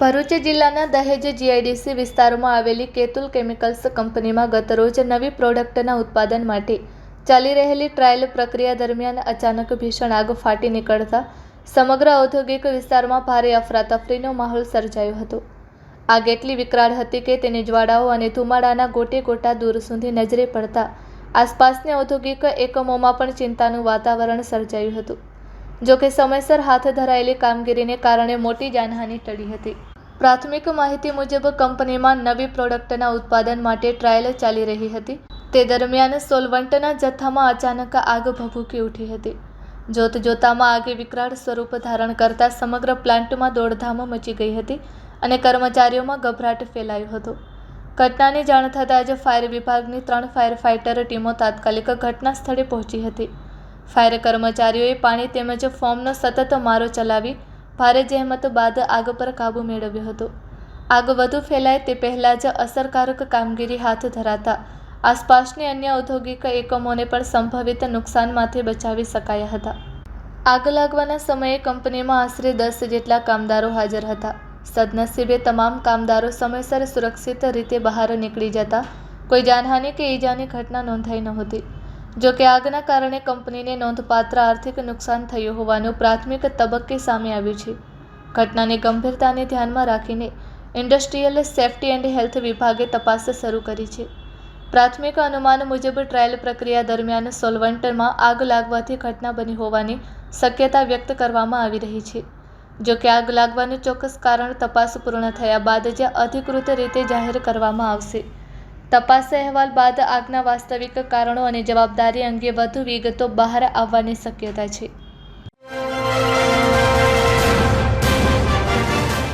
ભરૂચ જિલ્લાના દહેજ જીઆઈડીસી વિસ્તારમાં આવેલી કેતુલ કેમિકલ્સ કંપનીમાં ગતરોજ નવી પ્રોડક્ટના ઉત્પાદન માટે ચાલી રહેલી ટ્રાયલ પ્રક્રિયા દરમિયાન અચાનક ભીષણ આગ ફાટી નીકળતા સમગ્ર ઔદ્યોગિક વિસ્તારમાં ભારે અફરાતફરીનો માહોલ સર્જાયો હતો। આગ એટલી વિકરાળ હતી કે તેની જ્વાળાઓ અને ધુમાડાના ગોટે ગોટા દૂર સુધી નજરે પડતા આસપાસની ઔદ્યોગિક એકમોમાં પણ ચિંતાનું વાતાવરણ સર્જાયું હતું। જો કે સમયસર હાથ ધરાયેલી કામગીરીને કારણે મોટી જાનહાનિ ટળી હતી। પ્રાથમિક માહિતી મુજબ કંપનીમાં નવી પ્રોડક્ટના ઉત્પાદન માટે ટ્રાયલ ચાલી રહી હતી। તે દરમિયાન સોલવન્ટના જથ્થામાં અચાનક આગ ભભૂકી ઉઠી હતી। જોતજોતામાં આગે વિકરાળ સ્વરૂપ ધારણ કરતા સમગ્ર પ્લાન્ટમાં દોડધામ મચી ગઈ હતી અને કર્મચારીઓમાં ગભરાટ ફેલાયો હતો। ઘટનાની જાણ થતાં જ ફાયર વિભાગની 3 ફાયર ફાઇટર ટીમો તાત્કાલિક ઘટના સ્થળે પહોંચી હતી। ફાયર કર્મચારીઓએ પાણી તેમજ ફોર્મનો સતત મારો ચલાવી ભારે જહેમત બાદ આગ પર કાબૂ મેળવ્યો હતો। આગ વધુ ફેલાય તે પહેલાં જ અસરકારક કામગીરી હાથ ધરાતા આસપાસની અન્ય ઔદ્યોગિક એકમોને પણ સંભવિત નુકસાનમાંથી બચાવી શકાયા હતા। આગ લાગવાના સમયે કંપનીમાં આશરે 10 જેટલા કામદારો હાજર હતા। સદનસીબે તમામ કામદારો સમયસર સુરક્ષિત રીતે બહાર નીકળી જતા કોઈ જાનહાનિ કે ઈજાની ઘટના નોંધાઈ નહોતી। જો કે આગના કારણે કંપનીને નોંધપાત્ર આર્થિક નુકસાન થયું હોવાનું પ્રાથમિક તબક્કે સામે આવ્યું છે। ઘટનાની ગંભીરતાને ધ્યાનમાં રાખીને ઇન્ડસ્ટ્રીયલ સેફ્ટી એન્ડ હેલ્થ વિભાગે તપાસ શરૂ કરી છે। પ્રાથમિક અનુમાન મુજબ ટ્રાયલ પ્રક્રિયા દરમિયાન સોલવન્ટમાં આગ લાગવાથી ઘટના બની હોવાની શક્યતા વ્યક્ત કરવામાં આવી રહી છે। જો કે આગ લાગવાનું ચોક્કસ કારણ તપાસ પૂર્ણ થયા બાદ જ અધિકૃત રીતે જાહેર કરવામાં આવશે। તપાસ અહેવાલ બાદ આગના વાસ્તવિક કારણો અને જવાબદારી અંગે વધુ વિગતો બહાર આવવાની શક્યતા છે।